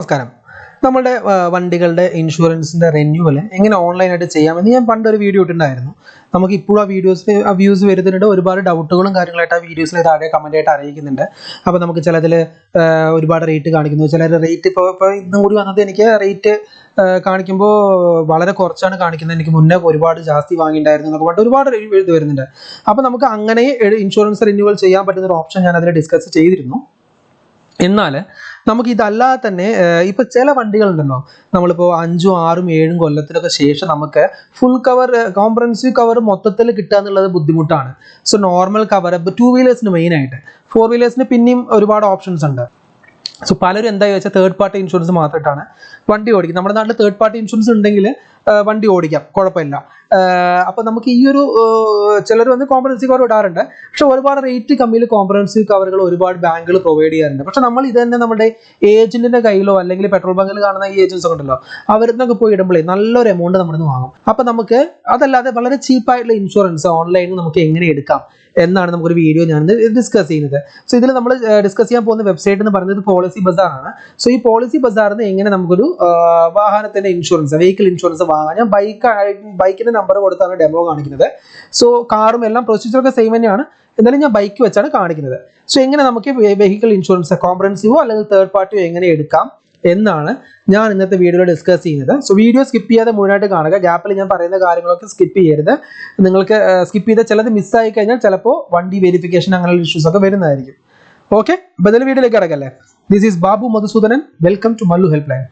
നമസ്കാരം. നമ്മുടെ വണ്ടികളുടെ ഇൻഷുറൻസിന്റെ റിന്യൂവൽ എങ്ങനെ ഓൺലൈനായിട്ട് ചെയ്യാമെന്ന് ഞാൻ പണ്ടൊരു വീഡിയോ ഇട്ടിട്ടുണ്ടായിരുന്നു. നമുക്ക് ഇപ്പോഴും ആ വ്യൂസ് വരുന്നുണ്ട്. ഒരുപാട് ഡൗട്ടുകളും കാര്യങ്ങളായിട്ട് ആ വീഡിയോസിൽ താഴെ കമന്റ് ആയിട്ട് അറിയിക്കുന്നുണ്ട്. അപ്പോൾ നമുക്ക് ചിലതിൽ ഒരുപാട് റേറ്റ് കാണിക്കുന്നു, ചിലർ റേറ്റ് ഇപ്പോൾ ഇന്നും കൂടി വന്നത് എനിക്ക് റേറ്റ് കാണിക്കുമ്പോൾ വളരെ കുറച്ചാണ് കാണിക്കുന്നത്, എനിക്ക് മുന്നേ ഒരുപാട് ജാസ്തി വാങ്ങിയിട്ടുണ്ടായിരുന്നു എന്നൊക്കെ പറഞ്ഞിട്ട് ഒരുപാട് ഇത് വരുന്നുണ്ട്. അപ്പോൾ നമുക്ക് അങ്ങനെ ഇൻഷുറൻസ് റിന്യൂവൽ ചെയ്യാൻ പറ്റുന്ന ഒരു ഓപ്ഷൻ ഞാൻ അതിൽ ഡിസ്കസ് ചെയ്തിരുന്നു. എന്നാൽ നമുക്ക് ഇതല്ലാതെ തന്നെ ഇപ്പൊ ചില വണ്ടികളുണ്ടല്ലോ, നമ്മളിപ്പോൾ 5, 6, 7 കൊല്ലത്തിനൊക്കെ ശേഷം നമുക്ക് ഫുൾ കവർ കോംപ്രഹെൻസീവ് കവർ മൊത്തത്തിൽ കിട്ടുക എന്നുള്ളത് ബുദ്ധിമുട്ടാണ്. സോ നോർമൽ കവർ ഇപ്പോൾ 2 വീലേഴ്സിന് മെയിൻ ആയിട്ട്, 4 വീലേഴ്സിന് പിന്നെയും ഒരുപാട് ഓപ്ഷൻസ് ഉണ്ട്. സോ പലരും എന്താ വെച്ചാൽ തേർഡ് പാർട്ടി ഇൻഷുറൻസ് മാത്രമായിട്ടാണ് വണ്ടി ഓടിക്കും. നമ്മുടെ നാട്ടിൽ തേർഡ് പാർട്ടി ഇൻഷുറൻസ് ഉണ്ടെങ്കിൽ വണ്ടി ഓടിക്കാം, കുഴപ്പമില്ല. അപ്പൊ നമുക്ക് ഈ ഒരു ചിലർ വന്ന് കോംപ്രഹെൻസീവ് കവർ ഇടാറുണ്ട്. പക്ഷെ ഒരുപാട് റേറ്റ് കമ്മിയിൽ കോംപ്രഹെൻസീവ് കവറുകൾ ഒരുപാട് ബാങ്കുകൾ പ്രൊവൈഡ് ചെയ്യാറുണ്ട്. പക്ഷെ നമ്മൾ ഇത് തന്നെ നമ്മുടെ ഏജന്റിന്റെ കയ്യിലോ അല്ലെങ്കിൽ പെട്രോൾ ബങ്കിൽ കാണുന്ന ഈ ഏജൻസ് ഒക്കെ ഉണ്ടല്ലോ, അവരിന്നൊക്കെ പോയി ഇടുമ്പോഴേ നല്ലൊരു എമൗണ്ട് നമ്മൾ വാങ്ങും. അപ്പൊ നമുക്ക് അതല്ലാതെ വളരെ ചീപ്പായിട്ടുള്ള ഇൻഷുറൻസ് ഓൺലൈനിൽ നമുക്ക് എങ്ങനെ എടുക്കാം എന്നാണ് നമുക്കൊരു വീഡിയോ ഞാൻ ഡിസ്കസ് ചെയ്യുന്നത്. സോ ഇതിൽ നമ്മൾ ഡിസ്കസ് ചെയ്യാൻ പോകുന്ന വെബ്സൈറ്റ് എന്ന് പറയുന്നത് പോളിസി ബസാർ ആണ്. സോ ഈ പോളിസി ബസാറിന് എങ്ങനെ നമുക്കൊരു വാഹനത്തിന്റെ ഇൻഷുറൻസ്, വെഹിക്കിൾ ഇൻഷുറൻസ് വാങ്ങാം. ഞാൻ ബൈക്കിന്റെ നമ്പർ കൊടുത്താണ് ഡെമോ കാണിക്കുന്നത്. സോ കാറും എല്ലാം പ്രൊസീജിയറൊക്കെ സെയിം തന്നെയാണ്, എന്നാലും ഞാൻ ബൈക്ക് വെച്ചാണ് കാണിക്കുന്നത്. സോ എങ്ങനെ നമുക്ക് വെഹിക്കിൾ ഇൻഷുറൻസ് കോംപ്രഹെൻസീവോ അല്ലെങ്കിൽ തേർഡ് പാർട്ടിയോ എങ്ങനെ എടുക്കാം എന്നാണ് ഞാൻ ഇന്നത്തെ വീഡിയോയിൽ ഡിസ്കസ് ചെയ്യുന്നത്. സോ വീഡിയോ സ്കിപ്പ് ചെയ്യാതെ മുഴുവനായിട്ട് കാണുക. ഗ്യാപ്പിൽ ഞാൻ പറയുന്ന കാര്യങ്ങളൊക്കെ സ്കിപ്പ് ചെയ്യരുത്. നിങ്ങൾക്ക് സ്കിപ്പ് ചെയ്താൽ ചിലത് മിസ്സായി കഴിഞ്ഞാൽ ചിലപ്പോൾ വണ്ടി വെരിഫിക്കേഷൻ അങ്ങനെയുള്ള ഇഷ്യൂസ് ഒക്കെ വരുന്നതായിരിക്കും. ഓക്കെ, ബദൽ വീഡിയോയിലേക്ക് കിടക്കല്ലേ. This is Babu Madhusudanan. Welcome to Mallu help line.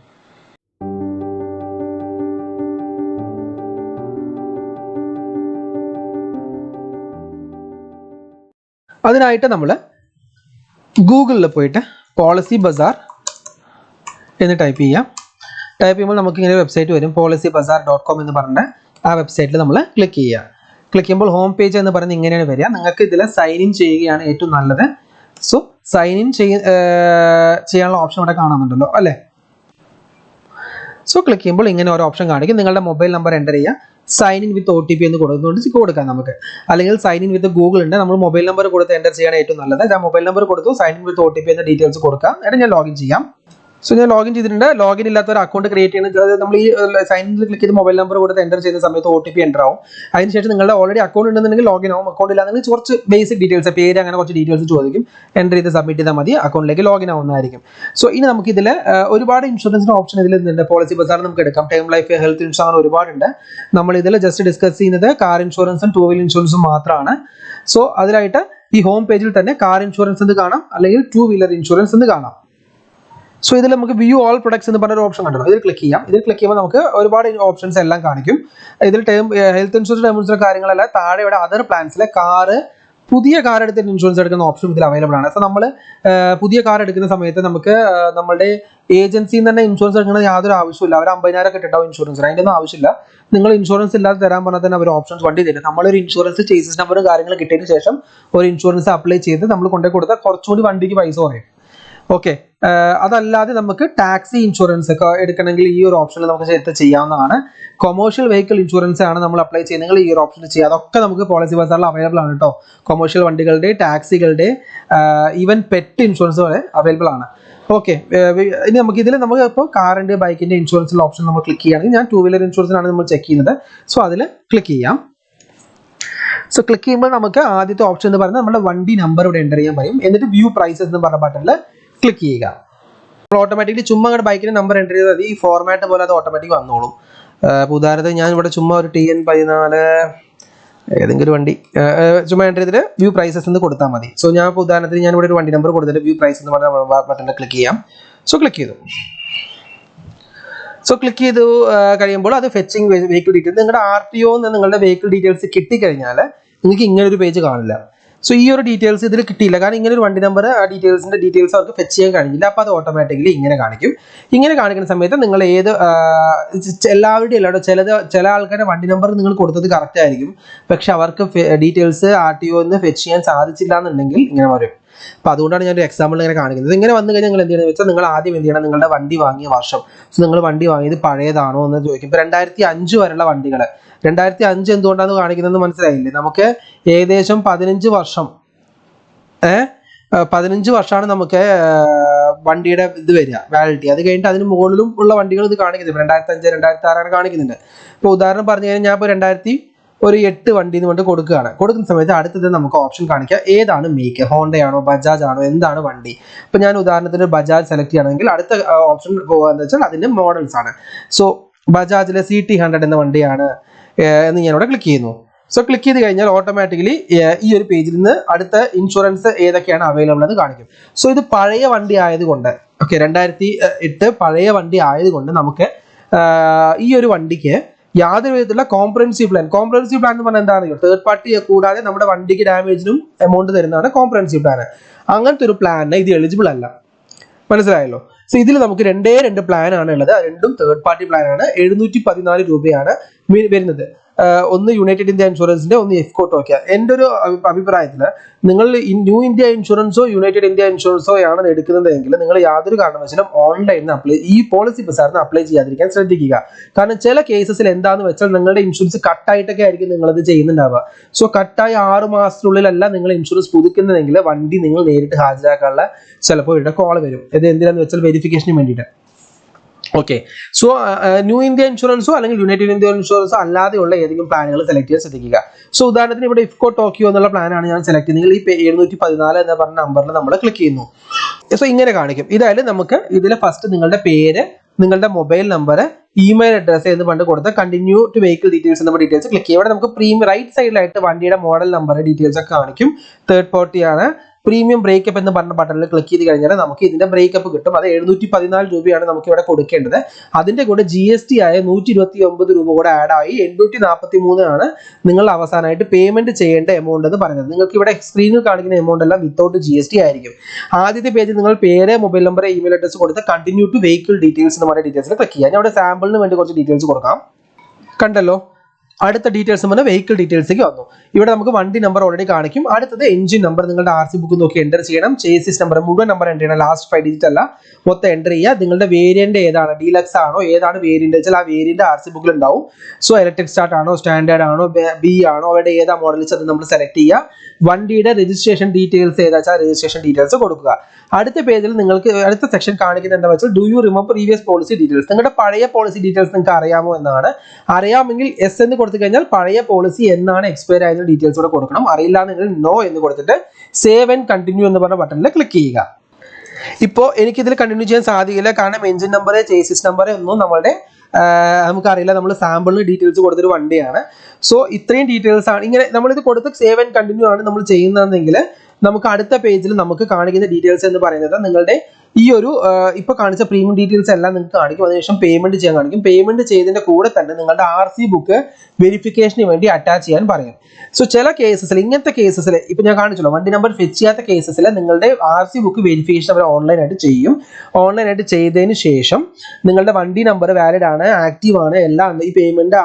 അതിനായിട്ട് നമ്മൾ ഗൂഗിളിൽ പോയിട്ട് പോളിസി ബസാർ എന്ന് ടൈപ്പ് ചെയ്യാം. ടൈപ്പ് ചെയ്യുമ്പോൾ നമുക്ക് ഇങ്ങനെ വെബ്സൈറ്റ് വരും, policybazar.com എന്ന് പറഞ്ഞ ആ വെബ്സൈറ്റിൽ നമ്മൾ ക്ലിക്ക് ചെയ്യുക. ക്ലിക്ക് ചെയ്യുമ്പോൾ ഹോം പേജ് എന്ന് പറയുന്നത് ഇങ്ങനെയാണ് വരിക. നിങ്ങൾക്ക് ഇതിൽ സൈൻ ഇൻ ചെയ്യുകയാണ് ഏറ്റവും നല്ലത്. സോ സൈൻ ഇൻ ചെയ്യാനുള്ള ഓപ്ഷൻ ഇവിടെ കാണുന്നുണ്ടല്ലോ അല്ലേ. സോ ക്ലിക്ക് ചെയ്യുമ്പോൾ ഇങ്ങനെ ഒരു ഓപ്ഷൻ കാണിക്കും. നിങ്ങളുടെ മൊബൈൽ നമ്പർ എൻ്റർ ചെയ്യുക. സൈൻ ഇൻ വിത്ത് OTP എന്ന് കൊടുക്കാം നമുക്ക്, അല്ലെങ്കിൽ സൈൻ ഇൻ വിത്ത് ഗൂഗിൾ ഉണ്ട്. നമ്മൾ മൊബൈൽ നമ്പർ കൊടുത്ത് എൻ്റർ ചെയ്യാണ് ഏറ്റവും നല്ലത്. ഞാൻ മൊബൈൽ നമ്പർ കൊടുത്തു, സൈൻ ഇൻ വിത്ത് OTP എന്ന ഡീറ്റെയിൽസ് കൊടുക്കാം. എന്നിട്ട് ഞാൻ ലോഗിൻ ചെയ്യാം. സോ ഞാൻ ലോഗിൻ ചെയ്തിട്ടുണ്ട്. ലോഗിൻ ഇല്ലാത്ത ഒരു അക്കൗണ്ട് ക്രിയേറ്റ് ചെയ്യുന്നത് നമ്മൾ ഈ സൈൻ ഇൻ ക്ലിക്ക് ചെയ്ത് മൊബൈൽ നമ്പർ കൊടുത്ത് എൻ്റർ ചെയ്യുന്ന സമയത്ത് OTP എൻ്റർ ആവും. അതിനുശേഷം നിങ്ങളുടെ ഓൾറെഡി അക്കൗണ്ട് ഉണ്ടെന്നുണ്ടെങ്കിൽ ലോഗിൻ ആവും. അക്കൗണ്ട് ഇല്ലാന്നെങ്കിൽ കുറച്ച് ബേസിക് ഡീറ്റെയിൽസ്, പേര് അങ്ങനെ കുറച്ച് ഡീറ്റെയിൽസ് ചോദിക്കും. എൻ്റർ ചെയ്ത് സബ്മിറ്റ് ചെയ്താൽ മതി, അക്കൗണ്ടിലേക്ക് ലോഗിൻ ആവുന്നതായിരിക്കും. സോ ഇനി നമുക്ക് ഇതിൽ ഒരുപാട് ഇൻഷുറൻസിന്റെ ഓപ്ഷൻ ഇതിൽ ഉണ്ട്. പോളിസി ബസാർ നമുക്ക് എടുക്കാം. ടേം ലൈഫ്, ഹെൽത്ത് ഇൻഷുറൻസ് അങ്ങനെ ഒരുപാടുണ്ട്. നമ്മൾ ഇതിൽ ജസ്റ്റ് ഡിസ്കസ് ചെയ്യുന്നത് കാർ ഇൻഷുറൻസും 2 വീലർ ഇൻഷുറൻസും മാത്രമാണ്. സോ അതിലായിട്ട് ഈ ഹോം പേജിൽ തന്നെ കാർ ഇൻഷുറൻസ് എന്ന് കാണാം, അല്ലെങ്കിൽ 2 വീലർ ഇൻഷുറൻസ് എന്ന് കാണാം. സോ ഇതിൽ നമുക്ക് വ്യൂ ഓൾ പ്രൊഡക്ട്സ് എന്ന് പറഞ്ഞൊരു ഓപ്ഷൻ കണ്ടല്ലോ, ഇതിൽ ക്ലിക്ക് ചെയ്യാം. ഇതിൽ ക്ലിക്ക് ചെയ്യുമ്പോൾ നമുക്ക് ഒരുപാട് ഓപ്ഷൻസ് എല്ലാം കാണിക്കും. ഇതിൽ ഹെൽത്ത് ഇൻഷുറൻസ്, ടേം ഇൻഷുറൻസ് കാര്യങ്ങളെല്ലാം താഴെ ഇവിടെ അതർ പ്ലാൻസിലെ പുതിയ കാർ എടുത്തിട്ട് ഇൻഷുറൻസ് എടുക്കുന്ന ഓപ്ഷൻ ഇതിൽ അവൈലബിൾ ആണ്. സോ നമ്മൾ പുതിയ കാർ എടുക്കുന്ന സമയത്ത് നമുക്ക് നമ്മുടെ ഏജൻസിയിൽ നിന്ന് തന്നെ ഇൻഷുറൻസ് എടുക്കുന്നത് യാതൊരു ആവശ്യമില്ല. അവർ 50,000 ഒക്കെ ഇട്ടുണ്ടാവും ഇൻഷുറൻസിന്, അതിൻ്റെ ഒന്നും ആവശ്യമില്ല. നിങ്ങൾ ഇൻഷുറൻസ് ഇല്ലാതെ തരാൻ പറഞ്ഞാൽ തന്നെ അവർ ഓപ്ഷൻസ് വണ്ടി തരും. നമ്മളൊരു ഇൻഷുറൻസ് ചേസിസ് നമ്പറും കാര്യങ്ങൾ കിട്ടിയതിന് ശേഷം ഒരു ഇൻഷുറൻസ് അപ്ലൈ ചെയ്ത് നമ്മൾ കൊണ്ടുപോയി കൊടുത്താൽ കുറച്ചുകൂടി വണ്ടിക്ക് പൈസ കുറയും. ഓക്കെ, അതല്ലാതെ നമുക്ക് ടാക്സി ഇൻഷുറൻസ് ഒക്കെ എടുക്കണമെങ്കിൽ ഈ ഒരു ഓപ്ഷനിൽ നമുക്ക് ചെയ്യാവുന്നതാണ്. കൊമേഴ്ഷ്യൽ വെഹിക്കിൾ ഇൻഷുറൻസ് ആണ് നമ്മൾ അപ്ലൈ ചെയ്യുന്നത്, ഈ ഒരു ഓപ്ഷനിൽ ചെയ്യുക. അതൊക്കെ നമുക്ക് പോളിസി ബസാറിൽ അവൈലബിൾ ആണ് കേട്ടോ. കൊമേഴ്ഷ്യൽ വണ്ടികളുടെ, ടാക്സികളുടെ, ഈവൻ പെറ്റ് ഇൻഷുറൻസ് വരെ അവൈലബിൾ ആണ്. ഓക്കെ, ഇനി നമുക്ക് ഇതിൽ നമുക്ക് ഇപ്പോൾ കാറിന്റെ, ബൈക്കിന്റെ ഇൻഷുറൻസിലെ ഓപ്ഷൻ നമ്മൾ ക്ലിക്ക് ചെയ്യുകയാണെങ്കിൽ, ഞാൻ 2 വീലർ ഇൻഷുറൻസിനാണ് നമ്മൾ ചെക്ക് ചെയ്യുന്നത്. സോ അതിൽ ക്ലിക്ക് ചെയ്യാം. സോ ക്ലിക്ക് ചെയ്യുമ്പോൾ നമുക്ക് ആദ്യത്തെ ഓപ്ഷൻ എന്ന് പറയുന്നത് നമ്മുടെ വണ്ടി നമ്പർ ഇവിടെ എൻ്റർ ചെയ്യാൻ പറയും. എന്നിട്ട് വ്യൂ പ്രൈസസ് എന്ന് പറഞ്ഞ ബട്ടണിൽ ക്ലിക്ക് ചെയ്യുക. ഓട്ടോമാറ്റിക്കലി ചുമ്മാ അങ്ങോട്ട് ബൈക്കിന്റെ നമ്പർ എൻ്റർ ചെയ്താൽ ഈ ഫോർമാറ്റ് പോലെ അത് ഓട്ടോമാറ്റിക് വന്നോളും. ഉദാഹരണത്തിന് ഞാൻ ഇവിടെ ചുമ്മാ ഒരു TN14 ഏതെങ്കിലും വണ്ടി ചുമ്മാ എൻ്റർ ചെയ്തിട്ട് വ്യൂ പ്രൈസസ് എന്ന് കൊടുത്താൽ മതി. സോ ഞാൻ ഇപ്പോൾ ഉദാഹരണത്തിന് ഞാൻ ഇവിടെ ഒരു വണ്ടി നമ്പർ കൊടുത്തിട്ട് വ്യൂ പ്രൈസ് എന്ന് പറഞ്ഞ ബട്ടണിൽ ക്ലിക്ക് ചെയ്യാം. സോ ക്ലിക്ക് ചെയ്തു. സോ ക്ലിക്ക് ചെയ്തു കഴിയുമ്പോൾ അത് ഫെച്ചിങ് വെഹിക്കിൾ ഡീറ്റെയിൽസ്, നിങ്ങളുടെ RTO നിങ്ങളുടെ വെഹിക്കിൾ ഡീറ്റെയിൽസ് കിട്ടിക്കഴിഞ്ഞാൽ നിങ്ങൾക്ക് ഇങ്ങനെ ഒരു പേജ് കാണില്ല. സോ ഈ ഒരു ഡീറ്റെയിൽസ് ഇതിൽ കിട്ടിയില്ല, കാരണം ഇങ്ങനെ ഒരു വണ്ടി നമ്പർ, ആ ഡീറ്റെയിൽസ് അവർക്ക് ഫെച്ച് ചെയ്യാൻ കഴിഞ്ഞില്ല. അപ്പോൾ അത് ഓട്ടോമാറ്റിക്കലി ഇങ്ങനെ കാണിക്കും. ഇങ്ങനെ കാണിക്കുന്ന സമയത്ത് നിങ്ങൾ എല്ലാവരുടെയും ചില ആൾക്കാരുടെ വണ്ടി നമ്പർ നിങ്ങൾ കൊടുത്തത് കറക്റ്റ് ആയിരിക്കും, പക്ഷെ അവർക്ക് ഡീറ്റെയിൽസ് RTO ഫെച്ച് ചെയ്യാൻ സാധിച്ചില്ല എന്നുണ്ടെങ്കിൽ ഇങ്ങനെ വരും. അപ്പോൾ അതുകൊണ്ടാണ് ഞാൻ ഒരു എക്സാമ്പിൾ ഇങ്ങനെ കാണിക്കുന്നത്. ഇങ്ങനെ വന്നു കഴിഞ്ഞാൽ നിങ്ങൾ എന്ത് ചെയ്യണമെന്ന് വെച്ചാൽ, നിങ്ങൾ ആദ്യം എന്ത് ചെയ്യണം, നിങ്ങളുടെ വണ്ടി വാങ്ങിയ വർഷം. സോ നിങ്ങൾ വണ്ടി വാങ്ങിയത് പഴയതാണോ എന്ന് ചോദിക്കും. ഇപ്പോൾ 2005 വരെയുള്ള വണ്ടികൾ, 2005 എന്തുകൊണ്ടാണ് കാണിക്കുന്നതെന്ന് മനസ്സിലായില്ലേ? നമുക്ക് ഏകദേശം 15 വർഷം 15 വർഷമാണ് നമുക്ക് വണ്ടിയുടെ ഇത് വരിക വാലിഡിറ്റി. അത് കഴിഞ്ഞിട്ട് അതിന് മുകളിലും ഉള്ള വണ്ടികൾ ഇത് കാണിക്കുന്നുണ്ട്. 2005, 2006 കാണിക്കുന്നുണ്ട്. ഇപ്പോൾ ഉദാഹരണം പറഞ്ഞു കഴിഞ്ഞാൽ ഞാൻ ഇപ്പോൾ 2008 വണ്ടി എന്ന് കൊണ്ട് കൊടുക്കുന്ന സമയത്ത് അടുത്തത് നമുക്ക് ഓപ്ഷൻ കാണിക്കുക ഏതാണ് മേക്ക്, ഹോണ്ടയാണോ ബജാജ് ആണോ എന്താണ് വണ്ടി. ഇപ്പൊ ഞാൻ ഉദാഹരണത്തിന് ബജാജ് സെലക്ട് ചെയ്യുകയാണെങ്കിൽ അടുത്ത ഓപ്ഷൻ പോകാന്ന് വെച്ചാൽ അതിന്റെ മോഡൽസ് ആണ്. സോ ബജാജിലെ CT100 എന്ന വണ്ടിയാണ് എന്ന് ഞാൻ ഇവിടെ ക്ലിക്ക് ചെയ്യുന്നു. സോ ക്ലിക്ക് ചെയ്ത് കഴിഞ്ഞാൽ ഓട്ടോമാറ്റിക്കലി ഈ ഒരു പേജിൽ നിന്ന് അടുത്ത ഇൻഷുറൻസ് ഏതൊക്കെയാണ് അവൈലബിൾ എന്ന് കാണിക്കും. സോ ഇത് പഴയ വണ്ടി ആയതുകൊണ്ട്, ഓക്കെ, 2008 പഴയ വണ്ടി ആയതുകൊണ്ട് നമുക്ക് ഈ ഒരു വണ്ടിക്ക് യാതൊരു വിധത്തിലുള്ള കോംപ്രഹെൻസീവ് പ്ലാൻ എന്ന് പറഞ്ഞാൽ എന്താണ്, തേർഡ് പാർട്ടി കൂടാതെ നമ്മുടെ വണ്ടിക്ക് ഡാമേജിനും എമൗണ്ട് തരുന്നതാണ് കോംപ്രഹെൻസീവ് പ്ലാൻ. അങ്ങനത്തെ ഒരു പ്ലാനിന് ഇത് എലിജിബിൾ അല്ല. മനസ്സിലായല്ലോ? സോ ഇതിൽ നമുക്ക് രണ്ട് പ്ലാൻ ആണ് ഉള്ളത്. രണ്ടും തേർഡ് പാർട്ടി പ്ലാൻ ആണ്. 714 രൂപയാണ് വരുന്നത്. ഒന്ന് യുണൈറ്റഡ് ഇന്ത്യ ഇൻഷുറൻസിന്റെ, ഒന്ന് എഫ്കോ ടോക്കിയ. എൻ്റെ ഒരു അഭിപ്രായത്തിൽ നിങ്ങൾ ന്യൂ ഇന്ത്യ ഇൻഷുറൻസോ യുണൈറ്റഡ് ഇന്ത്യ ഇൻഷുറൻസോ ആണ് എടുക്കുന്നതെങ്കിൽ നിങ്ങൾ യാതൊരു കാരണവശാലും ഓൺലൈനിൽ ഈ പോളിസി ബസാറിന് അപ്ലൈ ചെയ്യാതിരിക്കാൻ ശ്രദ്ധിക്കുക. കാരണം ചില കേസസിൽ എന്താന്ന് വെച്ചാൽ നിങ്ങളുടെ ഇൻഷുറൻസ് കട്ടായിട്ടൊക്കെ ആയിരിക്കും നിങ്ങളത് ചെയ്യുന്നുണ്ടാവുക. സോ കട്ടായി 6 മാസത്തിനുള്ളിലല്ല നിങ്ങൾ ഇൻഷുറൻസ് പുതുക്കുന്നതെങ്കിൽ വണ്ടി നിങ്ങൾ നേരിട്ട് ഹാജരാക്കാനുള്ള ചിലപ്പോൾ ഇവിടെ കോൾ വരും. ഇത് എന്തിനാന്ന് വെച്ചാൽ വെരിഫിക്കേഷന് വേണ്ടിയിട്ട്. ഓക്കെ, സോ ന്യൂ ഇന്ത്യ ഇൻഷുറൻസോ അല്ലെങ്കിൽ യുണൈറ്റഡ് ഇന്ത്യ ഇൻഷുറൻസോ അല്ലാതെയുള്ള ഏതെങ്കിലും പ്ലാനുകൾ സെലക്ട് ചെയ്യാൻ ശ്രദ്ധിക്കുക. സോ ഉദാഹരണത്തിന് ഇവിടെ ഇഫ്കോ ടോക്കിയോ എന്നുള്ള പ്ലാനാണ് ഞാൻ സെലക്ട് ചെയ്യുന്നത്. ഈ 714 എന്ന് പറഞ്ഞ നമ്പറിൽ നമ്മൾ ക്ലിക്ക് ചെയ്യുന്നു. സോ ഇങ്ങനെ കാണിക്കും. ഇതായാലും നമുക്ക് ഇതിൽ ഫസ്റ്റ് നിങ്ങളുടെ പേര്, നിങ്ങളുടെ മൊബൈൽ നമ്പർ, ഇമെയിൽ അഡ്രസ് എന്ന് പണ്ട് കൊടുത്ത കണ്ടിന്യൂ ടു വെഹിക്കിൾ ഡീറ്റെയിൽസ് എന്ന ഡീറ്റെയിൽസ് ക്ലിക്ക് ചെയ്യും. ഇവിടെ നമുക്ക് റൈറ്റ് സൈഡിലായിട്ട് വണ്ടിയുടെ മോഡൽ നമ്പർ ഡീറ്റെയിൽസ് ഒക്കെ കാണിക്കും. തേർഡ് പാർട്ടി ആണ്. പ്രീമിയം ബ്രേക്കപ്പ് എന്ന് പറഞ്ഞ ബട്ടണിൽ ക്ലിക്ക് ചെയ്ത് കഴിഞ്ഞാൽ നമുക്ക് ഇതിന്റെ ബ്രേക്കപ്പ് കിട്ടും. അത് 714 രൂപയാണ് നമുക്ക് ഇവിടെ കൊടുക്കേണ്ടത്. അതിന്റെ കൂടെ GST ആയ 129 രൂപ കൂടെ ആഡ് ആയി 843 ആണ് നിങ്ങൾ അവസാനമായിട്ട് പേയ്മെന്റ് ചെയ്യേണ്ട എമൗണ്ട് എന്ന് പറയുന്നത്. നിങ്ങൾക്ക് ഇവിടെ സ്ക്രീനിൽ കാണിക്കുന്ന എമൗണ്ട് എല്ലാം വിത്തൗട്ട് GST ആയിരിക്കും. ആദ്യത്തെ പേജിൽ നിങ്ങൾ പേര്, മൊബൈൽ നമ്പർ, ഇമെയിൽ അഡ്രസ് കൊടുത്ത് കണ്ടിന്യൂ ടു വെഹിക്കിൾ ഡീറ്റെയിൽസ് എന്ന് പറഞ്ഞ ഡീറ്റെയിൽസ് ക്ലിക്ക് ചെയ്യാം. ഞാൻ ഇവിടെ സാമ്പിളിന് വേണ്ടി കുറച്ച് ഡീറ്റെയിൽസ് കൊടുക്കാം. കണ്ടല്ലോ, അടുത്ത ഡീറ്റെയിൽസ് പറഞ്ഞാൽ വെഹിക്കിൾ ഡീറ്റെയിൽസിലേക്ക് വന്നു. ഇവിടെ നമുക്ക് വണ്ടി നമ്പർ ഓൾറെഡി കാണിക്കും. അടുത്തത് എഞ്ചിൻ നമ്പർ, നിങ്ങളുടെ RC ബുക്ക് നോക്കി എൻ്റർ ചെയ്യണം. ചേസിസ് നമ്പർ, മുഴുവൻ നമ്പർ എൻ്റർ ചെയ്യണം. ലാസ്റ്റ് 5 ഡിജിറ്റ് അല്ല, മൊത്തം എൻ്റർ ചെയ്യുക. നിങ്ങളുടെ വേരിയന്റ് ഏതാണ്, ഡീലക്സ് ആണോ, ഏതാണ് വേരിയന്റ് വെച്ചാൽ ആ വേരിയന്റ് RC ബുക്കിൽ ഉണ്ടാവും. സോ ഇലക്ട്രിക് സ്റ്റാർട്ട് ആണോ, സ്റ്റാൻഡേർഡ് ആണോ, B ആണോ, അവിടെ ഏതാ മോഡൽ അത് നമ്മൾ സെലക്ട് ചെയ്യുക. വണ്ടിയുടെ രജിസ്ട്രേഷൻ ഡീറ്റെയിൽസ് ഏതാ വെച്ചാൽ രജിസ്ട്രേഷൻ ഡീറ്റെയിൽസ് കൊടുക്കുക. അടുത്ത പേജിൽ നിങ്ങൾക്ക് അടുത്ത സെക്ഷൻ കാണിക്കുന്നത് എന്താ വെച്ചാൽ do you remember previous policy details. നിങ്ങളുടെ പഴയ പോളിസി ഡീറ്റെയിൽസ് നിങ്ങൾക്ക് അറിയാമോ എന്നാണ്. അറിയാമെങ്കിൽ S എന്ന് കൊടുത്തു കഴിഞ്ഞാൽ പഴയ പോളിസി എന്നാണ് എക്സ്പയർ ആയതിന്റെ ഡീറ്റെയിൽസ് കൂടെ കൊടുക്കണം. അറിയില്ല എങ്കിൽ നോ എന്ന് കൊടുത്തിട്ട് സേവ് ആൻഡ് കണ്ടിന്യൂ എന്ന് പറഞ്ഞ ബട്ടണിൽ ക്ലിക്ക് ചെയ്യുക. ഇപ്പോൾ എനിക്കിതിൽ കണ്ടിന്യൂ ചെയ്യാൻ സാധിക്കില്ല, കാരണം എഞ്ചിൻ നമ്പർ, ചേസിസ് നമ്പർ ഒന്നും നമുക്കറിയില്ല. നമ്മൾ സാമ്പിളിന് ഡീറ്റെയിൽസ് കൊടുത്തൊരു വണ്ടിയാണ്. സോ ഇത്രയും ഡീറ്റെയിൽസ് ആണ്. ഇങ്ങനെ നമ്മളിത് കൊടുത്ത് സേവ് ആൻഡ് കണ്ടിന്യൂ ആണ് നമ്മൾ ചെയ്യുന്നതെങ്കിൽ നമുക്ക് അടുത്ത പേജിൽ നമുക്ക് കാണിക്കുന്ന ഡീറ്റെയിൽസ് എന്ന് പറയുന്നത് നിങ്ങളുടെ ഈ ഒരു ഇപ്പൊ കാണിച്ച പ്രീമിയം ഡീറ്റെയിൽസ് എല്ലാം നിങ്ങൾക്ക് കാണിക്കും. അതിനുശേഷം പേയ്മെന്റ് ചെയ്യാൻ കാണിക്കും. പേയ്മെന്റ് ചെയ്തതിന്റെ കൂടെ തന്നെ നിങ്ങളുടെ RC ബുക്ക് വെരിഫിക്കേഷന് വേണ്ടി അറ്റാച്ച് ചെയ്യാൻ പറയും. സോ ചില കേസസിൽ, ഇങ്ങനത്തെ കേസസിൽ ഇപ്പൊ ഞാൻ കാണിച്ചല്ലോ, വണ്ടി നമ്പർ ഫെച്ച് ചെയ്യാത്ത കേസസിൽ നിങ്ങളുടെ RC ബുക്ക് വെരിഫിക്കേഷൻ അവർ ഓൺലൈനായിട്ട് ചെയ്യും. ഓൺലൈനായിട്ട് ചെയ്തതിന് ശേഷം നിങ്ങളുടെ വണ്ടി നമ്പർ വാലിഡ് ആണ്, ആക്റ്റീവ് ആണ്, എല്ലാം ഈ പേയ്മെന്റ്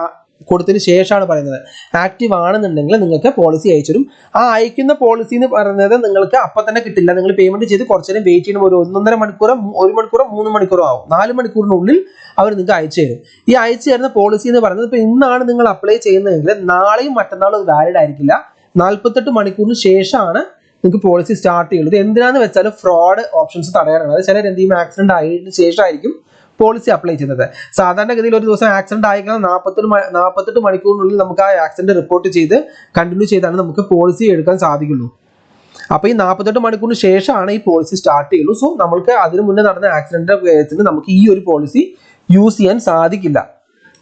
കൊടുത്തതിന് ശേഷമാണ് പറയുന്നത്. ആക്റ്റീവ് ആണെന്നുണ്ടെങ്കിൽ നിങ്ങൾക്ക് പോളിസി അയച്ചിരും. ആ അയക്കുന്ന പോളിസി എന്ന് പറയുന്നത് നിങ്ങൾക്ക് അപ്പം തന്നെ കിട്ടില്ല. നിങ്ങൾ പേയ്മെന്റ് ചെയ്ത് കുറച്ചു നേരം വെയിറ്റ് ചെയ്യണം. ഒരു 1.5 മണിക്കൂറോ 1 മണിക്കൂറോ 3 മണിക്കൂറോ ആവും. 4 മണിക്കൂറിനുള്ളിൽ അവർ നിങ്ങൾക്ക് അയച്ചു തരും. ഈ അയച്ചു തരുന്ന പോളിസി എന്ന് പറയുന്നത് ഇപ്പൊ ഇന്നാണ് നിങ്ങൾ അപ്ലൈ ചെയ്യുന്നതെങ്കിൽ നാളെയും മറ്റന്നാളും അത് വാലിഡ് ആയിരിക്കില്ല. 48 മണിക്കൂറിന് ശേഷമാണ് നിങ്ങൾക്ക് പോളിസി സ്റ്റാർട്ട് ചെയ്യുന്നത്. എന്തിനാന്ന് വെച്ചാൽ ഫ്രോഡ് ഓപ്ഷൻസ് തടയാനാണ്. അത് ചിലർ എന്തെങ്കിലും ആക്സിഡന്റ് ആയതിനു ശേഷമായിരിക്കും പോളിസി അപ്ലൈ ചെയ്യുന്നത്. സാധാരണഗതിയിൽ ഒരു ദിവസം ആക്സിഡന്റ് ആയിക്കാൻ 48 മണിക്കൂറിനുള്ളിൽ നമുക്ക് ആ ആക്സിഡന്റ് റിപ്പോർട്ട് ചെയ്ത് കണ്ടിന്യൂ ചെയ്താണ് നമുക്ക് പോളിസി എടുക്കാൻ സാധിക്കുള്ളൂ. അപ്പൊ ഈ 48 മണിക്കൂറിന് ശേഷമാണ് ഈ പോളിസി സ്റ്റാർട്ട് ചെയ്യുള്ളൂ. സോ നമുക്ക് അതിനു മുന്നേ നടന്ന ആക്സിഡന്റ് കേസിന് നമുക്ക് ഈ ഒരു പോളിസി യൂസ് ചെയ്യാൻ സാധിക്കില്ല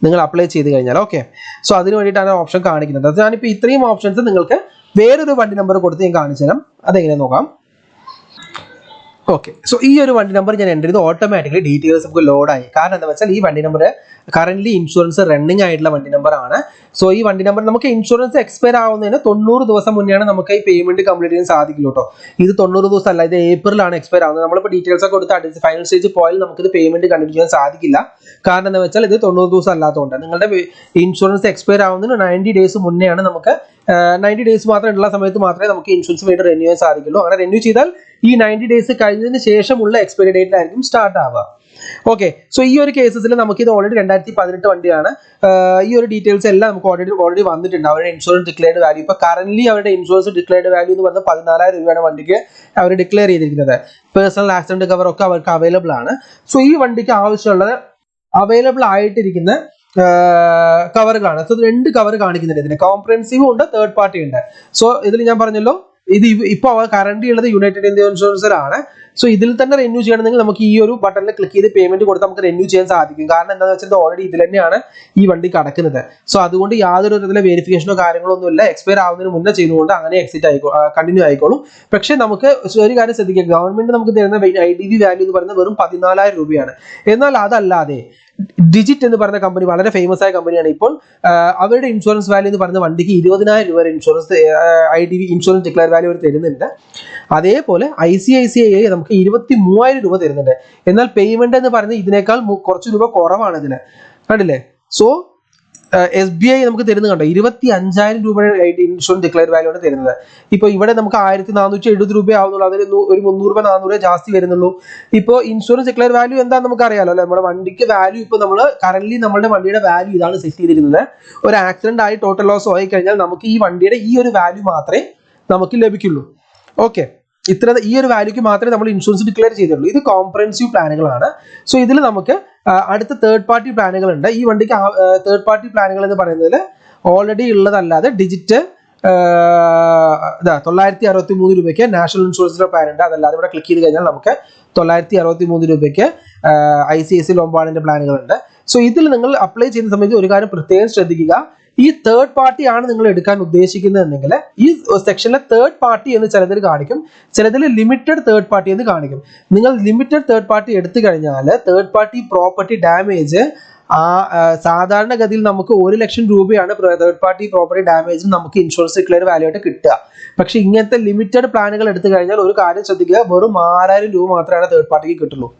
നിങ്ങൾ അപ്ലൈ ചെയ്ത് കഴിഞ്ഞാൽ. ഓക്കെ, സോ അതിന് വേണ്ടിയിട്ടാണ് ഓപ്ഷൻ കാണിക്കുന്നത്. അത് ഞാനിപ്പോൾ ഇത്രയും ഓപ്ഷൻസ് നിങ്ങൾക്ക് വേറൊരു വണ്ടി നമ്പർ കൊടുത്ത് ഞാൻ കാണിച്ചു തരാം. അതെങ്ങനെ നോക്കാം. ഓക്കെ, സോ ഈ ഒരു വണ്ടി നമ്പർ ഞാൻ എൻ്റർ ചെയ്ത് ഓട്ടോമാറ്റിക്കലി ഡീറ്റെയിൽസ് നമുക്ക് ലോഡായി. കാരണം എന്താ വെച്ചാൽ ഈ വണ്ടി നമ്പർ കറന്റ് ഇൻഷുറൻസ് റണ്ണിങ് ആയിട്ടുള്ള വണ്ടി നമ്പർ ആണ്. സോ ഈ വണ്ടി നമ്പർ നമുക്ക് ഇൻഷുറൻസ് എക്സ്പയർ ആവുന്നതിന് 90 ദിവസം മുന്നെയാണ് നമുക്ക് ഈ പേയ്മെന്റ് കംപ്ലീറ്റ് ചെയ്യാൻ സാധിക്കുള്ളൂ കേട്ടോ. ഇത് 90 ദിവസം അല്ല, ഇത് ഏപ്രിലാണ് എക്സ്പയർ ആവുന്നത്. നമ്മളിപ്പോൾ ഡീറ്റെയിൽസ് ഒക്കെ കൊടുത്ത് ഫൈനൽ സ്റ്റേജ് പോയാൽ നമുക്ക് ഇത് പേയ്മെന്റ് കണ്ടിന്യൂ ചെയ്യാൻ സാധിക്കില്ല. കാരണം എന്താ വെച്ചാൽ ഇത് 90 ദിവസം അല്ലാത്തതുകൊണ്ട് നിങ്ങളുടെ ഇൻഷുറൻസ് എക്സ്പയർ ആവുന്നതിന് 90 ഡേയ്സ് മുന്നെയാണ് നമുക്ക് 90 ഡേയ്സ് മാത്രം ഉള്ള സമയത്ത് മാത്രമേ നമുക്ക് ഇൻഷുറൻസ് വേണ്ടി റിന്യൂ ചെയ്യാൻ സാധിക്കുള്ളൂ. അങ്ങനെ റിന്യൂ ചെയ്താൽ ഈ 90 ഡേയ്സ് കഴിഞ്ഞതിന് ശേഷമുള്ള എക്സ്പയറി ഡേറ്റിലായിരിക്കും സ്റ്റാർട്ട് ആവുക. ഓക്കെ, സോ ഈ ഒരു കേസസിൽ നമുക്ക് ഇത് ഓൾറെഡി 2018 വണ്ടിയാണ്. ഈ ഒരു ഡീറ്റെയിൽസ് എല്ലാം നമുക്ക് ഓൾറെഡി വന്നിട്ടുണ്ട്. അവരുടെ ഇൻഷുറൻസ് ഡിക്ലെയർഡ് വാല്യൂ ഇപ്പൊ കറന്റ് അവരുടെ ഇൻഷുറൻസ് ഡിക്ലെയർഡ് വാല്യൂ എന്ന് പറഞ്ഞാൽ 14,000 രൂപയാണ് വണ്ടിക്ക് അവർ ഡിക്ലെയർ ചെയ്തിരിക്കുന്നത്. പേഴ്സണൽ ആക്സിഡന്റ് കവർ ഒക്കെ അവർക്ക് അവൈലബിൾ ആണ്. സോ ഈ വണ്ടിക്ക് ആവശ്യമുള്ളത് അവൈലബിൾ ആയിട്ടിരിക്കുന്ന കവറുകളാണ്. സോ 2 കവർ കാണിക്കുന്നുണ്ട്. ഇതിന് കോംപ്രഹെൻസീവ് ഉണ്ട്, തേർഡ് പാർട്ടി ഉണ്ട്. സോ ഇതിൽ ഞാൻ പറഞ്ഞല്ലോ, ഇത് ഇപ്പോൾ കറന്റ് ഉള്ളത് യുണൈറ്റഡ് ഇന്ത്യ ഇൻഷുറൻസിലാണ്. സോ ഇതിൽ തന്നെ റിന്യൂ ചെയ്യണമെങ്കിൽ നമുക്ക് ഈ ഒരു ബട്ടണിൽ ക്ലിക്ക് ചെയ്ത് പേയ്മെന്റ് കൊടുത്ത് നമുക്ക് റിന്യൂ ചെയ്യാൻ സാധിക്കും. കാരണം എന്താണെന്ന് വെച്ചാൽ ഓൾറെഡി ഇതിൽ തന്നെയാണ് ഈ വണ്ടി കിടക്കുന്നത്. സോ അതുകൊണ്ട് യാതൊരു വിധത്തിലെ വെരിഫിക്കേഷനോ കാര്യങ്ങളോ ഒന്നുമില്ല. എക്സ്പയർ ആവുന്നതിന് മുന്നേ ചെയ്തുകൊണ്ട് അങ്ങനെ കണ്ടിന്യൂ ആയിക്കോളും. പക്ഷേ നമുക്ക് ഒരു കാര്യം ശ്രദ്ധിക്കുക, ഗവൺമെന്റ് നമുക്ക് തരുന്ന IDV വാല്യൂ എന്ന് പറയുന്നത് വെറും 14,000 രൂപയാണ്. എന്നാൽ അതല്ലാതെ ഡിജിറ്റ് എന്ന് പറയുന്ന കമ്പനി വളരെ ഫേമസ് ആയ കമ്പനിയാണ്. ഇപ്പോൾ അവരുടെ ഇൻഷുറൻസ് വാല്യൂ എന്ന് പറയുന്ന വണ്ടിക്ക് 20,000 രൂപ insurance IDV insurance declare value അവർ തരുന്നുണ്ട്. അതേപോലെ ICICI നമുക്ക് 23,000 രൂപ തരുന്നുണ്ട്. എന്നാൽ പേയ്മെന്റ് എന്ന് പറയുന്നത് ഇതിനേക്കാൾ കുറച്ച് രൂപ കുറവാണ് ഇതിന്, കണ്ടില്ലേ? സോ SBI നമുക്ക് തരുന്നത് കണ്ടോ, 25,000 രൂപയുടെ ഇൻഷുറൻസ് ഡിക്ലെയർ വാല്യൂ ആണ് തരുന്നത്. ഇപ്പൊ ഇവിടെ നമുക്ക് 1,470 രൂപ ആവുന്നുള്ളൂ. അതിൽ ഒരു 300 രൂപ 400 രൂപ ജാസ്തി വരുന്നുള്ളൂ. ഇപ്പോൾ ഇൻഷുറൻസ് ഡിക്ലെയർ വാല്യൂ എന്താണെന്ന് നമുക്ക് അറിയാലോ അല്ലെ? നമ്മുടെ വണ്ടിക്ക് വാല്യൂ ഇപ്പൊ നമ്മൾ കറന്റ് നമ്മുടെ വണ്ടിയുടെ വാല്യൂ ഇതാണ് സെറ്റ് ചെയ്തിരിക്കുന്നത്. ഒരു ആക്സിഡന്റ് ആയി ടോട്ടൽ ലോസ് ആയി കഴിഞ്ഞാൽ നമുക്ക് ഈ വണ്ടിയുടെ ഈ ഒരു വാല്യൂ മാത്രമേ നമുക്ക് ലഭിക്കുള്ളൂ. ഓക്കെ, ഈ ഒരു വാല്യൂക്ക് മാത്രമേ നമ്മൾ ഇൻഷുറൻസ് ഡിക്ലെയർ ചെയ്തിട്ടുള്ളൂ. ഇത് കോംപ്രഹെൻസീവ് പ്ലാനുകളാണ്. സോ ഇതിൽ നമുക്ക് അടുത്ത തേർഡ് പാർട്ടി പ്ലാനുകൾ ഉണ്ട്. ഈ വണ്ടിക്ക് തേർഡ് പാർട്ടി പ്ലാനുകൾ എന്ന് പറയുന്നതിൽ ഓൾറെഡി ഉള്ളതല്ലാതെ ഡിജിറ്റ് 963 രൂപയ്ക്ക് നാഷണൽ ഇൻഷുറൻസിന്റെ പ്ലാൻ ഉണ്ട്. അതല്ലാതെ ഇവിടെ ക്ലിക്ക് ചെയ്ത് കഴിഞ്ഞാൽ നമുക്ക് 963 രൂപയ്ക്ക് ICICI ലോംബാർഡിന്റെ പ്ലാനുകളുണ്ട്. സോ ഇതിൽ നിങ്ങൾ അപ്ലൈ ചെയ്യുന്ന സമയത്ത് ഒരു കാര്യം പ്രത്യേകം ശ്രദ്ധിക്കുക. ഈ തേർഡ് പാർട്ടി ആണ് നിങ്ങൾ എടുക്കാൻ ഉദ്ദേശിക്കുന്നതെങ്കിൽ ഈ സെക്ഷനിലെ തേർഡ് പാർട്ടി എന്ന് ചിലതിൽ കാണിക്കും, ചിലതിൽ ലിമിറ്റഡ് തേർഡ് പാർട്ടി എന്ന് കാണിക്കും. നിങ്ങൾ ലിമിറ്റഡ് തേർഡ് പാർട്ടി എടുത്തു കഴിഞ്ഞാൽ തേർഡ് പാർട്ടി പ്രോപ്പർട്ടി ഡാമേജ് സാധാരണഗതിയിൽ നമുക്ക് 1 ലക്ഷം രൂപയാണ് തേർഡ് പാർട്ടി പ്രോപ്പർട്ടി ഡാമേജിന് നമുക്ക് ഇൻഷുറൻസ് ഡിക്ലെയർ വാല്യൂ ആയിട്ട് കിട്ടുക. പക്ഷെ ഇങ്ങനത്തെ ലിമിറ്റഡ് പ്ലാനുകൾ എടുത്തു കഴിഞ്ഞാൽ ഒരു കാര്യം ശ്രദ്ധിക്കുക, വെറും 6,000 രൂപ മാത്രമാണ് തേർഡ് പാർട്ടിക്ക് കിട്ടുള്ളൂ.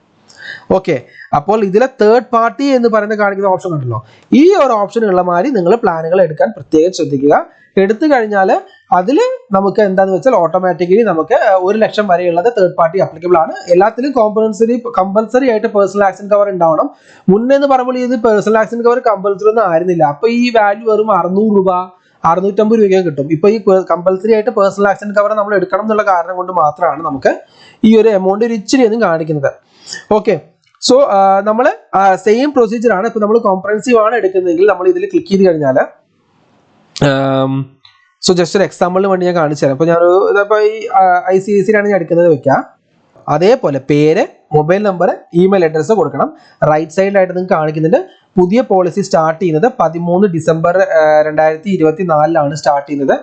ഓക്കെ, അപ്പോൾ ഇതിലെ തേർഡ് പാർട്ടി എന്ന് പറയുന്ന കാണിക്കുന്ന ഓപ്ഷൻ കണ്ടല്ലോ, ഈ ഒരു ഓപ്ഷൻ ഉള്ള മാതിരി നിങ്ങൾ പ്ലാനുകൾ എടുക്കാൻ പ്രത്യേകം ശ്രദ്ധിക്കുക. എടുത്തു കഴിഞ്ഞാൽ അതിൽ നമുക്ക് എന്താന്ന് വെച്ചാൽ ഓട്ടോമാറ്റിക്കലി നമുക്ക് 1 ലക്ഷം വരെയുള്ളത് തേർഡ് പാർട്ടി അപ്ലിക്കബിൾ ആണ്. എല്ലാത്തിലും കമ്പൽസറി ആയിട്ട് പേഴ്സണൽ ആക്സിഡന്റ് കവർ ഉണ്ടാവണം. മുന്നെന്ന് പറയുമ്പോൾ ഇത് പേഴ്സണൽ ആക്സിഡന്റ് കവർ കമ്പൽസറി ഒന്നും ആയിരുന്നില്ല. അപ്പൊ ഈ വാല്യൂ വെറും 600 രൂപ 650 രൂപയ്ക്ക് കിട്ടും. ഇപ്പൊ ഈ കമ്പൽസറി ആയിട്ട് പേഴ്സണൽ ആക്സിഡന്റ് കവർ നമ്മൾ എടുക്കണം എന്നുള്ള കാരണം കൊണ്ട് മാത്രമാണ് നമുക്ക് ഈ ഒരു എമൗണ്ട് ഒരു ഇച്ചിരി ഒന്നും കാണിക്കുന്നത്. ഓക്കെ, സോ നമ്മൾ സെയിം പ്രൊസീജിയർ ആണ്. ഇപ്പൊ നമ്മൾ കോംപ്രഹെൻസീവ് ആണ് എടുക്കുന്നതെങ്കിൽ നമ്മൾ ഇതിൽ ക്ലിക്ക് ചെയ്ത് കഴിഞ്ഞാൽ സോ ജസ്റ്റ് ഒരു എക്സാമ്പിളിന് വേണ്ടി ഞാൻ കാണിച്ചു തരാം. അപ്പൊ ഞാൻ ഈ ICICI ആണ് ഞാൻ എടുക്കുന്നത് വെക്കാം. അതേപോലെ പേര്, മൊബൈൽ നമ്പർ, ഇമെയിൽ അഡ്രസ്സ് കൊടുക്കണം. റൈറ്റ് സൈഡിലായിട്ട് നിങ്ങൾക്ക് കാണിക്കുന്നുണ്ട്. പുതിയ പോളിസി സ്റ്റാർട്ട് ചെയ്യുന്നത് 13 ഡിസംബർ 2024 സ്റ്റാർട്ട് ചെയ്യുന്നത്.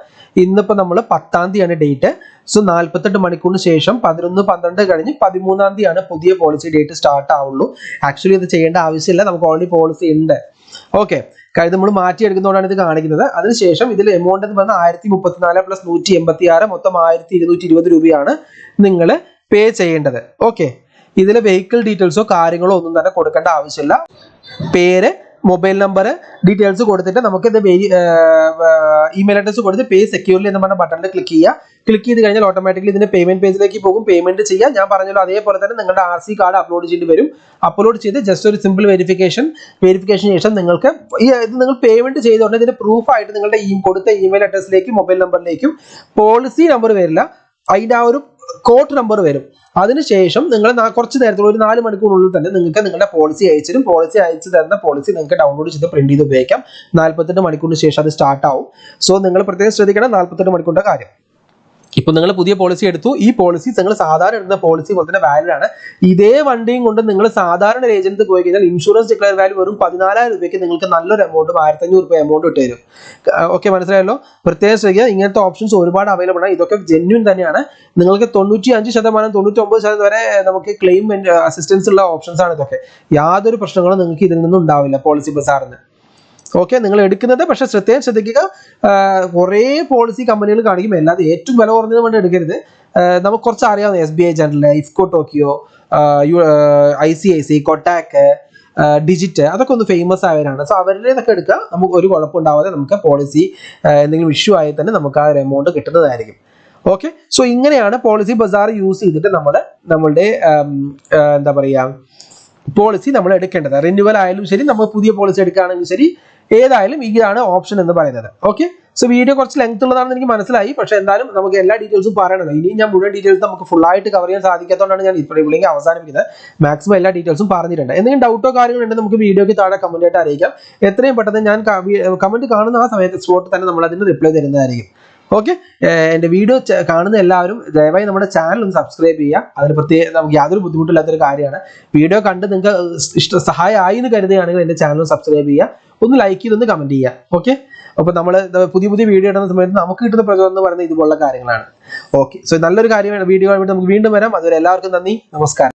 ഇന്നിപ്പോ നമ്മൾ 10-ാം തീയതിയാണ് ഡേറ്റ്. സോ 48 മണിക്കൂറിന് ശേഷം 11-12 കഴിഞ്ഞ് 13-ാം തീയതിയാണ് പുതിയ പോളിസി ഡേറ്റ് സ്റ്റാർട്ട് ആവുള്ളൂ. ആക്ച്വലി ഇത് ചെയ്യേണ്ട ആവശ്യമില്ല, നമുക്ക് ഓൾറെഡി പോളിസി ഉണ്ട്. ഓക്കെ, കാര്യം നമ്മൾ മാറ്റിയെടുക്കുന്നതുകൊണ്ടാണ് ഇത് കാണിക്കുന്നത്. അതിനുശേഷം ഇതിൽ എമൗണ്ട് എന്ന് പറഞ്ഞാൽ 1034 + 186 മൊത്തം 1220 രൂപയാണ് നിങ്ങൾ പേ ചെയ്യേണ്ടത്. ഓക്കെ, ഇതിലെ വെഹിക്കിൾ ഡീറ്റെയിൽസോ കാര്യങ്ങളോ ഒന്നും തന്നെ കൊടുക്കേണ്ട ആവശ്യമില്ല. പേര്, മൊബൈൽ നമ്പർ ഡീറ്റെയിൽസ് കൊടുത്തിട്ട് നമുക്ക് ഇത് ഇമെയിൽ അഡ്രസ് കൊടുത്ത് പേ സെക്യൂർലി എന്ന് പറഞ്ഞ ബട്ടണിൽ ക്ലിക്ക് ചെയ്യുക. ക്ലിക്ക് ചെയ്ത് കഴിഞ്ഞാൽ ഓട്ടോമാറ്റിക്കലി ഇതിന്റെ പേയ്മെന്റ് പേജിലേക്ക് പോകും. പേയ്മെന്റ് ചെയ്യാം. ഞാൻ പറഞ്ഞല്ലോ അതേപോലെ തന്നെ നിങ്ങളുടെ RC കാർഡ് അപ്ലോഡ് ചെയ്യേണ്ടി വരും. അപ്ലോഡ് ചെയ്ത് ജസ്റ്റ് ഒരു സിമ്പിൾ വെരിഫിക്കേഷൻ ശേഷം നിങ്ങൾക്ക് ഇത് നിങ്ങൾ പേയ്മെന്റ് ചെയ്തുകൊണ്ട് ഇതിന്റെ പ്രൂഫായിട്ട് നിങ്ങളുടെ കൊടുത്ത ഇമെയിൽ അഡ്രസ്സിലേക്കും മൊബൈൽ നമ്പറിലേക്കും പോളിസി നമ്പർ വരില്ല, അതിന്റെ ആ ഒരു കോഡ് നമ്പർ വരും. അതിനുശേഷം നിങ്ങൾ കുറച്ച് നേരത്തുള്ള ഒരു 4 മണിക്കൂറിനുള്ളിൽ തന്നെ നിങ്ങൾക്ക് നിങ്ങളുടെ പോളിസി അയച്ചിരും. പോളിസി അയച്ചു തരുന്ന പോളിസി നിങ്ങൾക്ക് ഡൗൺലോഡ് ചെയ്ത് പ്രിന്റ് ചെയ്ത് ഉപയോഗിക്കാം. 48 മണിക്കൂറിന് ശേഷം അത് സ്റ്റാർട്ട് ആവും. സോ നിങ്ങൾ പ്രത്യേകം ശ്രദ്ധിക്കണം 48 മണിക്കൂറിന്റെ കാര്യം. ഇപ്പൊ നിങ്ങൾ പുതിയ പോളിസി എടുത്തു. ഈ പോളിസി നിങ്ങൾ സാധാരണ എടുക്കുന്ന പോളിസി പോലെ തന്നെ വാലിഡ് ആണ്. ഇതേ വണ്ടിയും കൊണ്ട് നിങ്ങൾ സാധാരണ ഒരു ഏജന്റ് പോയി കഴിഞ്ഞാൽ ഇൻഷുറൻസ് ഡിക്ലെയർ വാല്യൂ വെറും 14,000 രൂപയ്ക്ക് നിങ്ങൾക്ക് നല്ലൊരു എമൗണ്ട് 1,500 രൂപ എമൗണ്ട് ഇട്ട് തരും. ഓക്കെ, മനസ്സിലായല്ലോ? പ്രത്യേകം ശ്രദ്ധിക്കുക, ഇങ്ങനത്തെ ഓപ്ഷൻസ് ഒരുപാട് അവൈലബിൾ ആണ്. ഇതൊക്കെ ജെന്യൂൻ തന്നെയാണ്. നിങ്ങൾക്ക് 95%, 99% വരെ നമുക്ക് ക്ലെയിം അസിസ്റ്റൻസ് ഉള്ള ഓപ്ഷൻസ് ആണ് ഇതൊക്കെ. യാതൊരു പ്രശ്നങ്ങളും നിങ്ങൾക്ക് ഇതിൽ നിന്നും ഉണ്ടാവില്ല പോളിസി ബസാറിന്. ഓക്കെ, നിങ്ങൾ എടുക്കുന്നത് പക്ഷെ ശ്രദ്ധിക്കുക, കുറേ പോളിസി കമ്പനികൾ കാണിക്കും. അല്ലാതെ ഏറ്റവും വില കുറഞ്ഞത് കൊണ്ട് എടുക്കരുത്. നമുക്ക് കുറച്ച് അറിയാവുന്ന SBI general, IFFCO Tokio, ICICI, Kotak, Digit, അതൊക്കെ ഒന്ന് ഫേമസ് ആയവരാണ്. സോ അവരുടേതൊക്കെ എടുക്കുക. നമുക്ക് ഒരു കുഴപ്പമുണ്ടാവാതെ നമുക്ക് പോളിസി എന്തെങ്കിലും ഇഷ്യൂ ആയി തന്നെ നമുക്ക് ആ ഒരു എമൗണ്ട് കിട്ടുന്നതായിരിക്കും. ഓക്കെ, സോ ഇങ്ങനെയാണ് പോളിസി ബസാർ യൂസ് ചെയ്തിട്ട് നമ്മളുടെ എന്താ പറയുക പോളിസി നമ്മൾ എടുക്കേണ്ടത്. റിന്യൂവൽ ആയാലും ശരി, നമ്മൾ പുതിയ പോളിസി എടുക്കുകയാണെങ്കിൽ ശരി, ഏതായാലും ഇതാണ് ഓപ്ഷൻ എന്ന് പറയുന്നത്. ഓക്കെ, സോ വീഡിയോ കുറച്ച് ലെങ്ത് ഉള്ളതാണെന്ന് എനിക്ക് മനസ്സിലായി. പക്ഷേ എന്തായാലും നമുക്ക് എല്ലാ ഡീറ്റെയിൽസും പറയണല്ലോ. ഇനിയും ഞാൻ മുഴുവൻ ഡീറ്റെയിൽസ് നമുക്ക് ഫുൾ ആയിട്ട് കവർ ചെയ്യാൻ സാധിക്കാത്തതുകൊണ്ടാണ് ഞാൻ ഇപ്പോഴേക്ക് അവസാനിപ്പിക്കുന്നത്. മാക്സിമം എല്ലാ ഡീറ്റെയിൽസും പറഞ്ഞിട്ടുണ്ട്. എന്തെങ്കിലും ഡൗട്ടോ കാര്യങ്ങളോ ഉണ്ടെങ്കിൽ നമുക്ക് വീഡിയോക്ക് താഴെ കമന്റ് ആയിട്ട് അറിയിക്കാം. എത്രയും പെട്ടെന്ന് ഞാൻ കമന്റ് കാണുന്ന ആ സമയത്ത് സ്പോട്ട് തന്നെ നമ്മൾ അതിന് റിപ്ലൈ തരുന്നതായിരിക്കും. ഓക്കെ, എന്റെ വീഡിയോ കാണുന്ന എല്ലാവരും ദയവായി നമ്മുടെ ചാനൽ ഒന്ന് സബ്സ്ക്രൈബ് ചെയ്യുക. അതിന് പ്രത്യേകം നമുക്ക് യാതൊരു ബുദ്ധിമുട്ടില്ലാത്തൊരു കാര്യമാണ്. വീഡിയോ കണ്ട് നിങ്ങൾക്ക് സഹായമായി എന്ന് കരുതുകയാണെങ്കിൽ എന്റെ ചാനൽ സബ്സ്ക്രൈബ് ചെയ്യുക, ഒന്ന് ലൈക്ക് ചെയ്തൊന്ന് കമന്റ് ചെയ്യുക. ഓക്കെ, അപ്പൊ നമ്മൾ പുതിയ വീഡിയോ ഇടുന്ന സമയത്ത് നമുക്ക് കിട്ടുന്ന പ്രചോദനം എന്ന് പറയുന്നത് ഇതുപോലുള്ള കാര്യങ്ങളാണ്. ഓക്കെ, സോ നല്ലൊരു കാര്യം വീഡിയോ ആയിട്ട് നമുക്ക് വീണ്ടും വരാം. അതുവരെ എല്ലാവർക്കും നന്ദി, നമസ്കാരം.